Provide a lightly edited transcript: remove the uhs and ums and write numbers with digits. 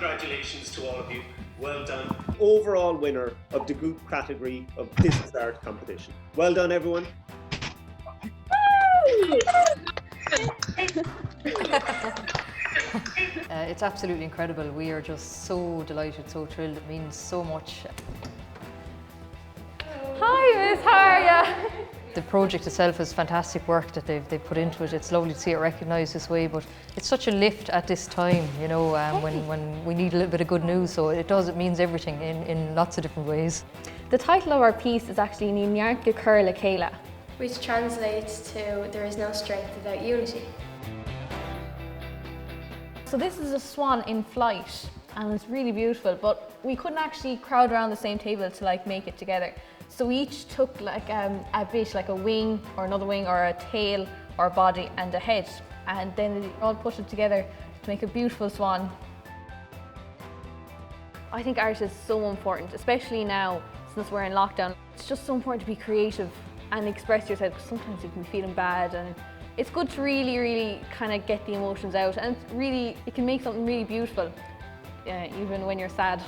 congratulations to all of you. Well done. Overall winner of the group category of this art competition. Well done, everyone. It's absolutely incredible. We are just so delighted, so thrilled. It means so much. Hi, Miss, how are you? The project itself is fantastic work that they've put into it. It's lovely to see it recognised this way, but it's such a lift at this time, you know, when we need a little bit of good news. So it means everything in lots of different ways. The title of our piece is actually neart, chéile, which translates to there is no strength without unity. So this is a swan in flight and it's really beautiful, but we couldn't actually crowd around the same table to like make it together. So we each took like a bit, like a wing or another wing or a tail or a body and a head, and then we all put it together to make a beautiful swan. I think art is so important, especially now since we're in lockdown. It's just so important to be creative and express yourself, because sometimes you can be feeling bad, and it's good to really kind of get the emotions out, and it can make something really beautiful, even when you're sad.